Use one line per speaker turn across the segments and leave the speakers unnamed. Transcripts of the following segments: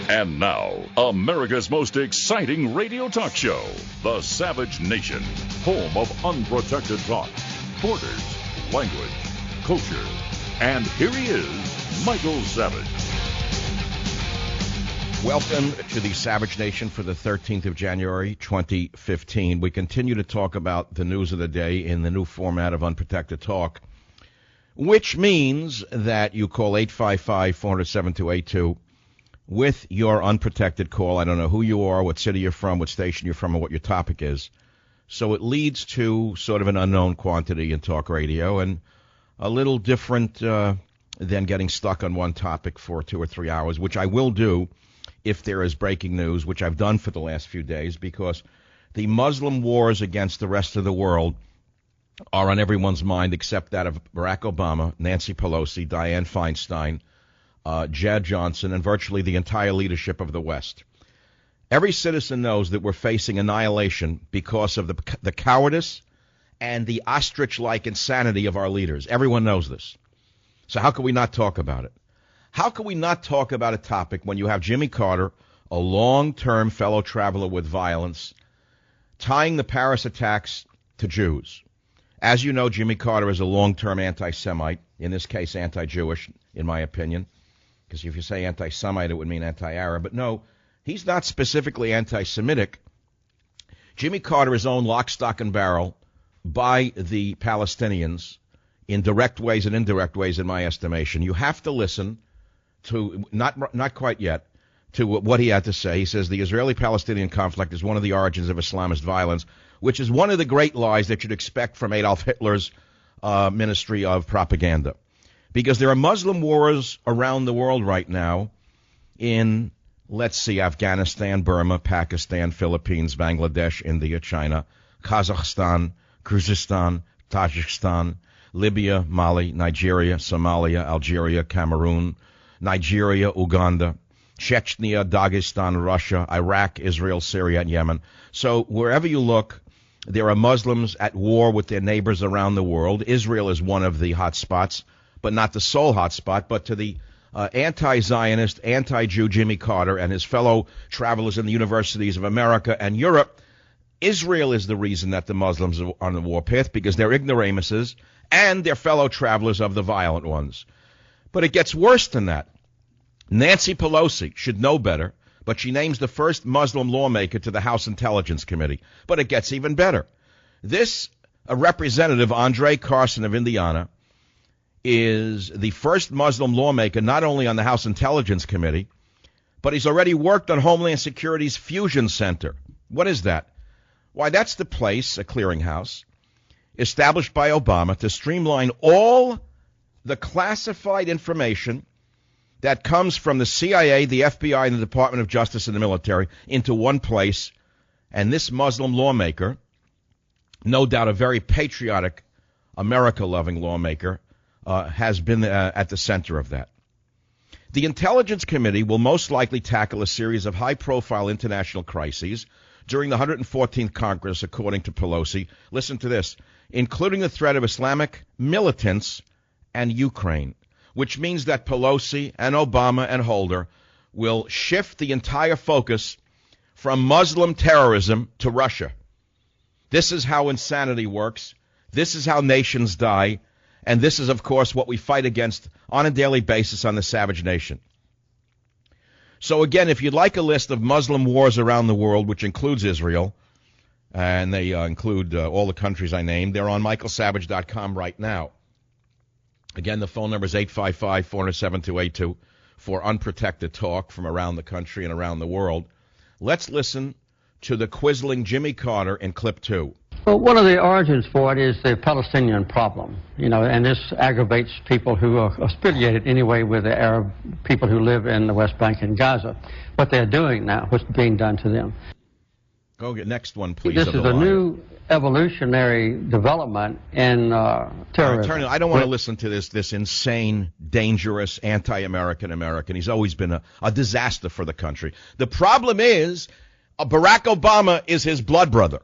And now, America's most exciting radio talk show, The Savage Nation, home of unprotected thought, borders, language, culture. And here he is, Michael Savage.
Welcome to the Savage Nation for the 13th of January, 2015. We continue to talk about the news of the day in the new format of Unprotected Talk, which means that you call 855-400-7282 with your unprotected call. I don't know who you are, what city you're from, what station you're from, or what your topic is. So it leads to sort of an unknown quantity in talk radio and a little different than getting stuck on one topic for 2 or 3 hours, which I will do if there is breaking news, which I've done for the last few days, because the Muslim wars against the rest of the world are on everyone's mind except that of Barack Obama, Nancy Pelosi, Dianne Feinstein, Jed Johnson, and virtually the entire leadership of the West. Every citizen knows that we're facing annihilation because of the cowardice and the ostrich-like insanity of our leaders. Everyone knows this. So how can we not talk about it? How can we not talk about a topic when you have Jimmy Carter, a long-term fellow traveler with violence, tying the Paris attacks to Jews? As you know, Jimmy Carter is a long-term anti-Semite, in this case anti-Jewish, in my opinion, because if you say anti-Semite, it would mean anti-Arab. But no, he's not specifically anti-Semitic. Jimmy Carter is owned lock, stock, and barrel by the Palestinians in direct ways and indirect ways, in my estimation. You have to listen to, not quite yet, to what he had to say. He says the Israeli-Palestinian conflict is one of the origins of Islamist violence, which is one of the great lies that you'd expect from Adolf Hitler's ministry of propaganda. Because there are Muslim wars around the world right now in, let's see, Afghanistan, Burma, Pakistan, Philippines, Bangladesh, India, China, Kazakhstan, Kyrgyzstan, Tajikistan, Libya, Mali, Nigeria, Somalia, Algeria, Cameroon, Nigeria, Uganda, Chechnya, Dagestan, Russia, Iraq, Israel, Syria, and Yemen. So wherever you look, there are Muslims at war with their neighbors around the world. Israel is one of the hot spots, but not the sole hot spot. But to the anti-Zionist, anti-Jew Jimmy Carter and his fellow travelers in the universities of America and Europe, Israel is the reason that the Muslims are on the warpath, because they're ignoramuses and they're fellow travelers of the violent ones. But it gets worse than that. Nancy Pelosi should know better, but she names the first Muslim lawmaker to the House Intelligence Committee. But it gets even better. This Representative Andre Carson of Indiana is the first Muslim lawmaker not only on the House Intelligence Committee, but he's already worked on Homeland Security's Fusion Center. What is that? Why, that's the place, a clearinghouse, established by Obama to streamline all the classified information that comes from the CIA, the FBI, and the Department of Justice and the military into one place. And this Muslim lawmaker, no doubt a very patriotic, America-loving lawmaker, has been at the center of that. The Intelligence Committee will most likely tackle a series of high-profile international crises during the 114th Congress, according to Pelosi. Listen to this, including the threat of Islamic militants and Ukraine, which means that Pelosi and Obama and Holder will shift the entire focus from Muslim terrorism to Russia. This is how insanity works. This is how nations die. And this is, of course, what we fight against on a daily basis on the Savage Nation. So, again, if you'd like a list of Muslim wars around the world, which includes Israel, and they include all the countries I named, they're on michaelsavage.com right now. Again, the phone number is 855-400-7282 for unprotected talk from around the country and around the world. Let's listen to the quizzling Jimmy Carter in clip 2.
Well, one of the origins for it is the Palestinian problem, and this aggravates people who are affiliated anyway with the Arab people who live in the West Bank and Gaza. What they're doing now, what's being done to them.
Go get next one, please.
This is a new evolutionary development in terrorism.
I don't want to listen to this insane, dangerous, anti-American American. He's always been a disaster for the country. The problem is Barack Obama is his blood brother.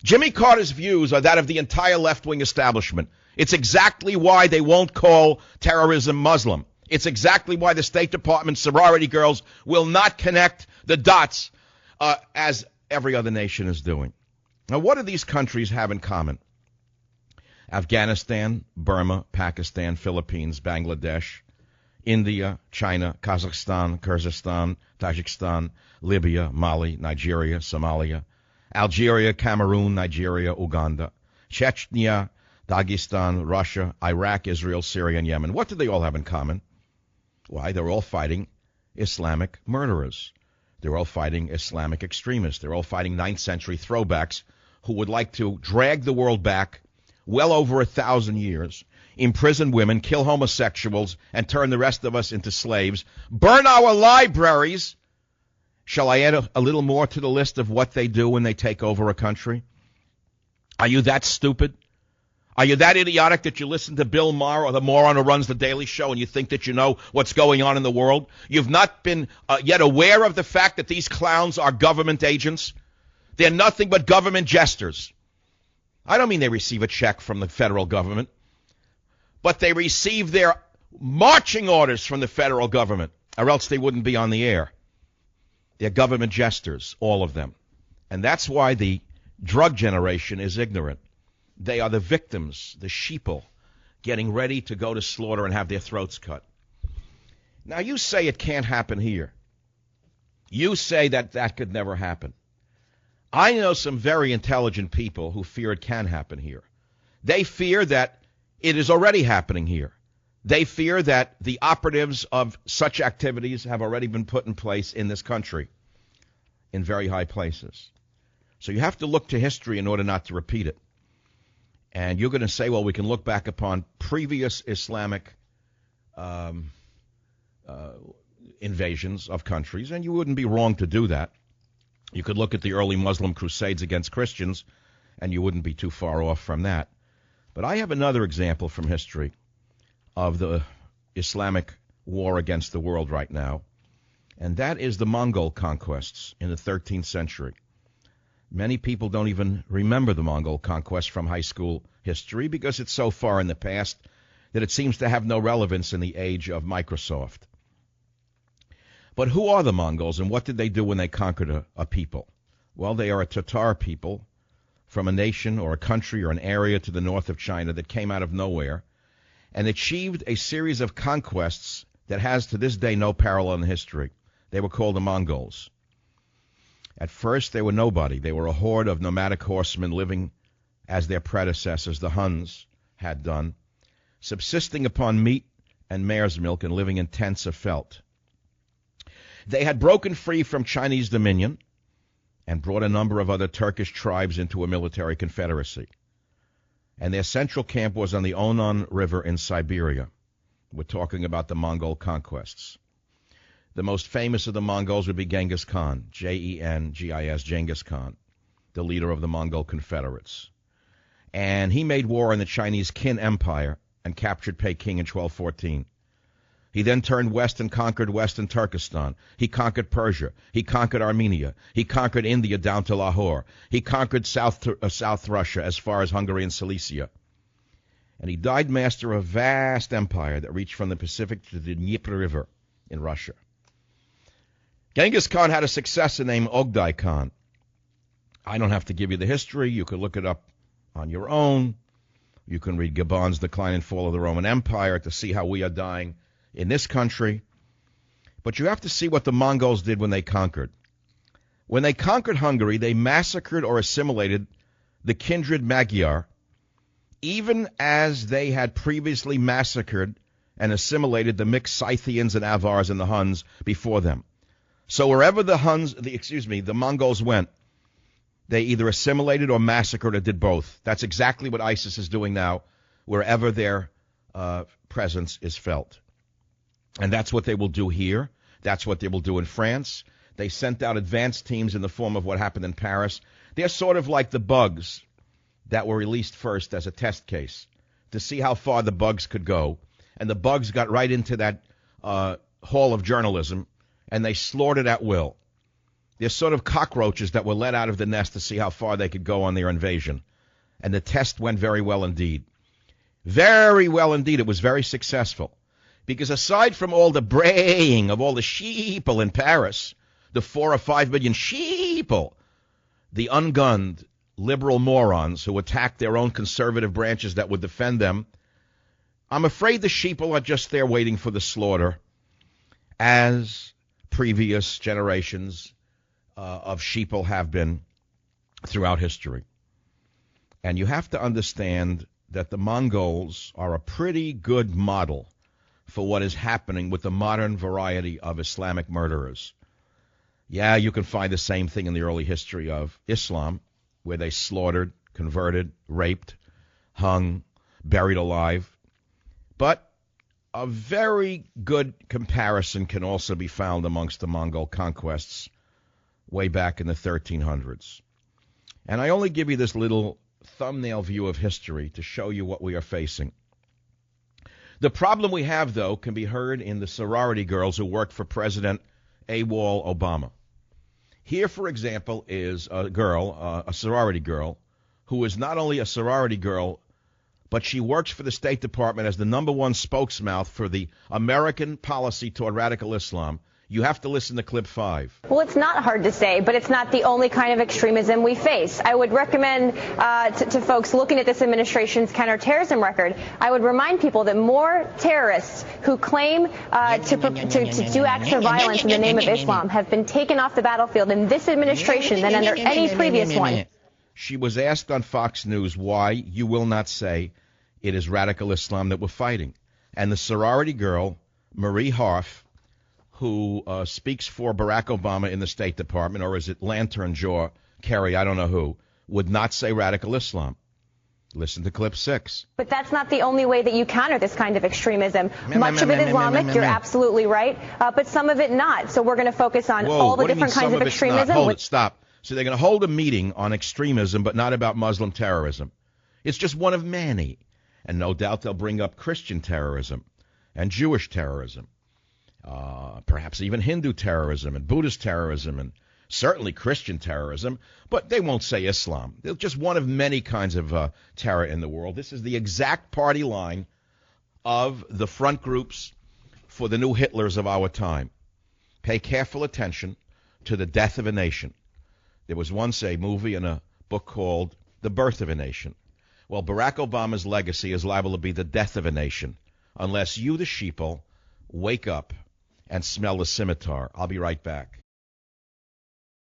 Jimmy Carter's views are that of the entire left-wing establishment. It's exactly why they won't call terrorism Muslim. It's exactly why the State Department sorority girls will not connect the dots as every other nation is doing. Now, what do these countries have in common? Afghanistan, Burma, Pakistan, Philippines, Bangladesh, India, China, Kazakhstan, Kyrgyzstan, Tajikistan, Libya, Mali, Nigeria, Somalia, Algeria, Cameroon, Nigeria, Uganda, Chechnya, Dagestan, Russia, Iraq, Israel, Syria, and Yemen. What do they all have in common? Why, they're all fighting Islamic murderers. They're all fighting Islamic extremists. They're all fighting 9th century throwbacks who would like to drag the world back well over 1,000 years, imprison women, kill homosexuals, and turn the rest of us into slaves, burn our libraries. Shall I add a little more to the list of what they do when they take over a country? Are you that stupid? Are you that idiotic that you listen to Bill Maher or the moron who runs The Daily Show and you think that you know what's going on in the world? You've not been yet aware of the fact that these clowns are government agents? They're nothing but government jesters. I don't mean they receive a check from the federal government, but they receive their marching orders from the federal government, or else they wouldn't be on the air. They're government jesters, all of them. And that's why the drug generation is ignorant. They are the victims, the sheeple, getting ready to go to slaughter and have their throats cut. Now, you say it can't happen here. You say that that could never happen. I know some very intelligent people who fear it can happen here. They fear that it is already happening here. They fear that the operatives of such activities have already been put in place in this country in very high places. So you have to look to history in order not to repeat it. And you're going to say, well, we can look back upon previous Islamic invasions of countries, and you wouldn't be wrong to do that. You could look at the early Muslim crusades against Christians, and you wouldn't be too far off from that. But I have another example from history of the Islamic war against the world right now, and that is the Mongol conquests in the 13th century. Many people don't even remember the Mongol conquest from high school history because it's so far in the past that it seems to have no relevance in the age of Microsoft. But who are the Mongols, and what did they do when they conquered a people? Well, they are a Tatar people from a nation or a country or an area to the north of China that came out of nowhere and achieved a series of conquests that has to this day no parallel in history. They were called the Mongols. At first, they were nobody. They were a horde of nomadic horsemen living as their predecessors, the Huns, had done, subsisting upon meat and mare's milk and living in tents of felt. They had broken free from Chinese dominion and brought a number of other Turkish tribes into a military confederacy. And their central camp was on the Onon River in Siberia. We're talking about the Mongol conquests. The most famous of the Mongols would be Genghis Khan, J-E-N-G-I-S, Genghis Khan, the leader of the Mongol Confederates. And he made war on the Chinese Qin Empire and captured Peking in 1214. He then turned west and conquered western Turkestan. He conquered Persia. He conquered Armenia. He conquered India down to Lahore. He conquered South Russia as far as Hungary and Silesia. And he died master of a vast empire that reached from the Pacific to the Dnieper River in Russia. Genghis Khan had a successor named Ogdai Khan. I don't have to give you the history. You could look it up on your own. You can read Gabon's Decline and Fall of the Roman Empire to see how we are dying in this country. But you have to see what the Mongols did when they conquered. When they conquered Hungary, they massacred or assimilated the kindred Magyar, even as they had previously massacred and assimilated the mixed Scythians and Avars and the Huns before them. So wherever the Mongols went, they either assimilated or massacred or did both. That's exactly what ISIS is doing now, wherever their presence is felt. And that's what they will do here. That's what they will do in France. They sent out advanced teams in the form of what happened in Paris. They're sort of like the bugs that were released first as a test case to see how far the bugs could go. And the bugs got right into that hall of journalism, and they slaughtered at will. They're sort of cockroaches that were let out of the nest to see how far they could go on their invasion. And the test went very well indeed. Very well indeed. It was very successful. Because aside from all the braying of all the sheeple in Paris, the 4 or 5 million sheeple, the ungunned liberal morons who attack their own conservative branches that would defend them, I'm afraid the sheeple are just there waiting for the slaughter, as previous generations of sheeple have been throughout history. And you have to understand that the Mongols are a pretty good model for what is happening with the modern variety of Islamic murderers. Yeah, you can find the same thing in the early history of Islam, where they slaughtered, converted, raped, hung, buried alive. But a very good comparison can also be found amongst the Mongol conquests way back in the 1300s. And I only give you this little thumbnail view of history to show you what we are facing. The problem we have, though, can be heard in the sorority girls who worked for President AWOL Obama. Here, for example, is a girl, a sorority girl, who is not only a sorority girl, but she works for the State Department as the #1 spokesmouth for the American policy toward radical Islam. You have to listen to clip 5.
Well, it's not hard to say, but it's not the only kind of extremism we face. I would recommend to folks looking at this administration's counterterrorism record, I would remind people that more terrorists who claim to do acts of violence in the name of Islam have been taken off the battlefield in this administration than under any previous one.
She was asked on Fox News why you will not say it is radical Islam that we're fighting. And the sorority girl, Marie Harf, who speaks for Barack Obama in the State Department, or is it Lantern Jaw Kerry, I don't know who, would not say radical Islam. Listen to clip 6.
But that's not the only way that you counter this kind of extremism. Much of it Islamic, you're absolutely right, but some of it not. So we're going to focus on all the different kinds of extremism.
Hold it, stop. So they're going to hold a meeting on extremism, but not about Muslim terrorism. It's just one of many. And no doubt they'll bring up Christian terrorism and Jewish terrorism. Perhaps even Hindu terrorism and Buddhist terrorism and certainly Christian terrorism, but they won't say Islam. They're just one of many kinds of terror in the world. This is the exact party line of the front groups for the new Hitlers of our time. Pay careful attention to the death of a nation. There was once a movie and a book called The Birth of a Nation. Well, Barack Obama's legacy is liable to be the death of a nation unless you, the sheeple, wake up and smell the scimitar. I'll be right back.